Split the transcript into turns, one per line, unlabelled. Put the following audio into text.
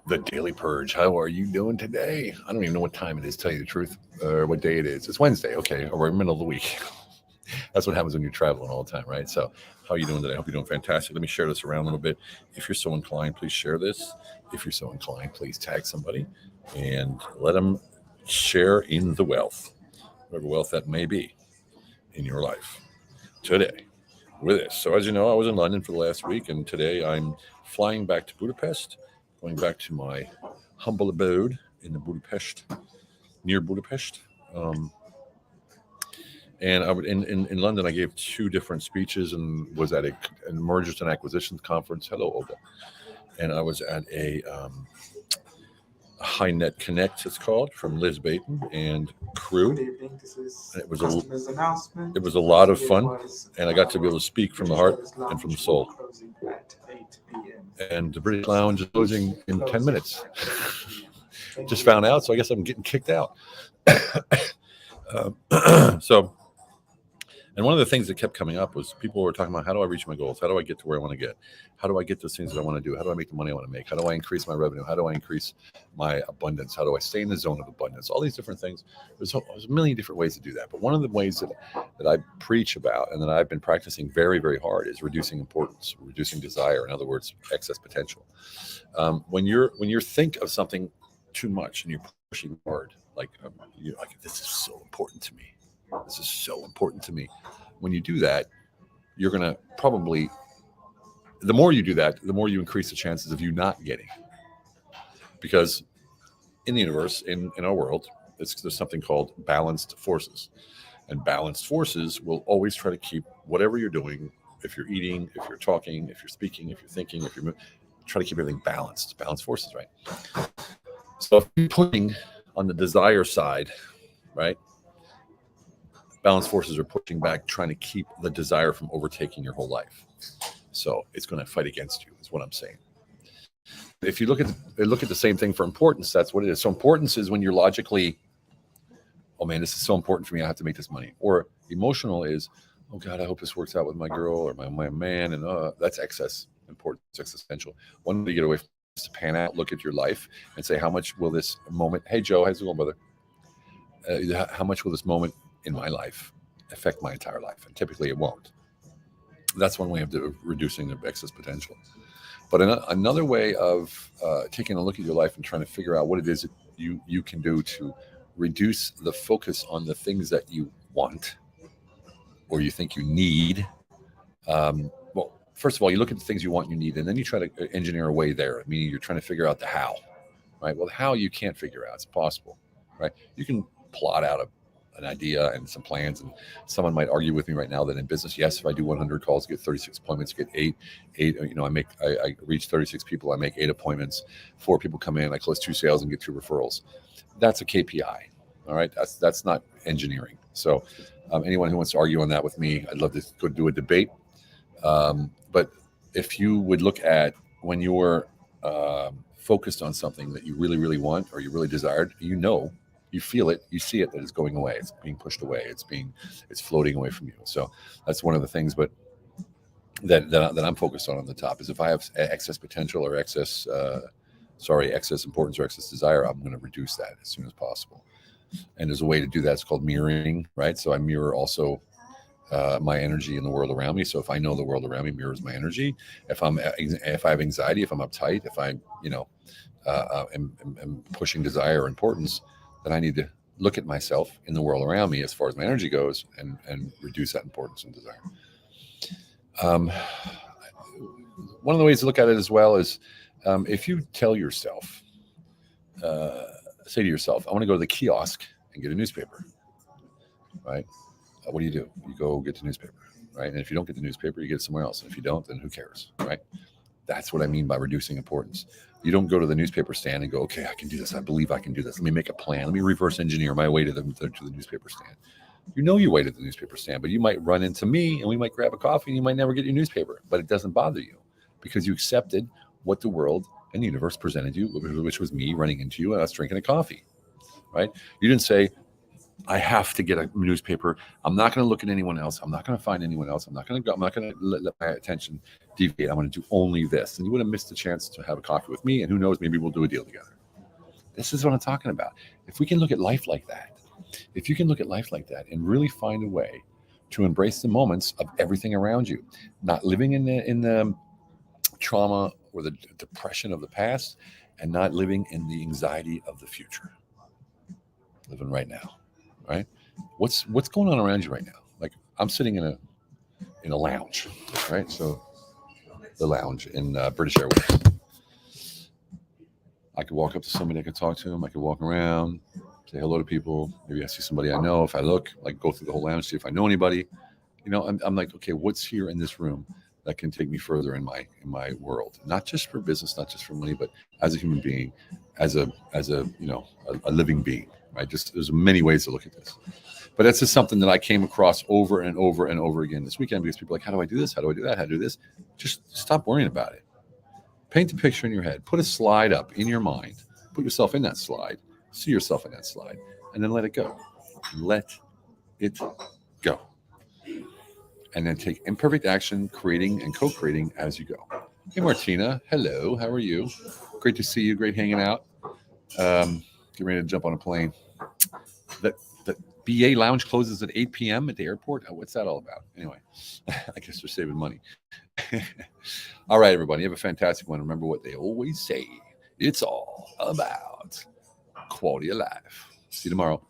The Daily Purge. How are you doing today? I don't even know what time it is, tell you the truth, or what day it is. It's Wednesday, okay, or we're in the middle of the week. That's what happens when you're traveling all the time, right? So, how are you doing today? I hope you're doing fantastic. Let me share this around a little bit. If you're so inclined, please share this. If you're so inclined, please tag somebody and let them share in the wealth, whatever wealth that may be in your life today with this. So, as you know, I was in London for the last week, and today I'm flying back to Budapest, going back to my humble abode in the Budapest, near Budapest. Um, and in London, I gave two different speeches and was at a mergers and acquisitions conference. Hello, Olga. And I was at a High Net Connect, it's called, from Liz Baton and crew.
Good evening. This is
And
customers announcement.
it was a lot of
It
fun,
was,
and I got to be able to speak from the heart and from the soul.
Closing at 8 p.m.
And the British Lounge is closing in 10 minutes.
Thank
Just
you.
found out, so I guess I'm getting kicked out. So, and one of the things that kept coming up was people were talking about, how do I reach my goals? How do I get to where I want to get? How do I get those things that I want to do? How do I make the money I want to make? How do I increase my revenue? How do I increase my abundance? How do I stay in the zone of abundance? All these different things. There's a million different ways to do that. But one of the ways that I preach about and that I've been practicing very, very hard is reducing importance, reducing desire. In other words, excess potential. When you think of something too much and you're pushing hard, you're like, this is so important to me. This is so important to me. When you do that, you're going to probably, the more you do that, the more you increase the chances of you not getting. Because in the universe, in our world, there's something called balanced forces. And balanced forces will always try to keep whatever you're doing, if you're eating, if you're talking, if you're speaking, if you're thinking, if you're try to keep everything balanced. Balanced forces, right? So if you're putting on the desire side, right? Balanced forces are pushing back, trying to keep the desire from overtaking your whole life. So it's going to fight against you, is what I'm saying. If you look at the same thing for importance, that's what it is. So importance is when you're logically, oh man, this is so important for me, I have to make this money. Or emotional is, oh God, I hope this works out with my girl or my man, and that's excess importance, existential. One way to get away from this is to pan out, look at your life, and say, how much will this moment? Hey Joe, how's it going, brother? How much will this moment in my life affect my entire life? And typically it won't. That's one way of reducing the excess potential. But another way of taking a look at your life and trying to figure out what it is that you can do to reduce the focus on the things that you want or you think you need. Well, first of all, you look at the things you want and you need, and then you try to engineer a way there, meaning you're trying to figure out the how, right? Well, the how you can't figure out. It's possible, right? You can plot out an idea and some plans, and someone might argue with me right now that in business, yes, if I do 100 calls, get 36 appointments, get eight, I reach 36 people, I make 8 appointments, 4 people come in, I close 2 sales and get 2 referrals. That's a KPI. All right. That's not engineering. So anyone who wants to argue on that with me, I'd love to go do a debate. But if you would look at when you're focused on something that you really, really want or you really desired, you feel it, you see it, that it's going away. It's being pushed away. It's floating away from you. So that's one of the things, but that I'm focused on the top is if I have excess potential or excess importance or excess desire, I'm going to reduce that as soon as possible. And there's a way to do that. It's called mirroring, right? So I mirror also my energy in the world around me. So if I know the world around me mirrors my energy, if I have anxiety, if I'm uptight, if I am pushing desire or importance, then I need to look at myself in the world around me as far as my energy goes and reduce that importance and desire. One of the ways to look at it as well is if you tell yourself, say to yourself, I want to go to the kiosk and get a newspaper, right? What do? You go get the newspaper, right? And if you don't get the newspaper, you get it somewhere else. And if you don't, then who cares, right? That's what I mean by reducing importance. You don't go to the newspaper stand and go, okay, I can do this. I believe I can do this. Let me make a plan. Let me reverse engineer my way to the newspaper stand. Your way to the newspaper stand, but you might run into me and we might grab a coffee and you might never get your newspaper, but it doesn't bother you because you accepted what the world and the universe presented you, which was me running into you and us drinking a coffee, right? You didn't say, I have to get a newspaper. I'm not going to look at anyone else. I'm not going to find anyone else. I'm not going to let my attention deviate. I want to do only this. And you would have missed the chance to have a coffee with me. And who knows, maybe we'll do a deal together. This is what I'm talking about. If we can look at life like that, if you can look at life like that and really find a way to embrace the moments of everything around you, not living in the trauma or the depression of the past, and not living in the anxiety of the future. Living right now, right? What's going on around you right now? Like I'm sitting in a lounge, right? So the lounge in British Airways. I could walk up to somebody, I could talk to them, I could walk around, say hello to people. Maybe I see somebody I know. If I look, like go through the whole lounge, see if I know anybody. You know, I'm like, okay, what's here in this room that can take me further in my world? Not just for business, not just for money, but as a human being, as a a living being, right? Just there's many ways to look at this. But that's just something that I came across over and over and over again this weekend because people are like, how do I do this? How do I do that? How do I do this? Just stop worrying about it. Paint the picture in your head. Put a slide up in your mind. Put yourself in that slide. See yourself in that slide. And then let it go. Let it go. And then take imperfect action, creating and co-creating as you go. Hey, Martina. Hello. How are you? Great to see you. Great hanging out. Get ready to jump on a plane. The BA lounge closes at 8 p.m. at the airport. Oh, what's that all about? Anyway, I guess they're saving money. All right, everybody. Have a fantastic one. Remember what they always say. It's all about quality of life. See you tomorrow.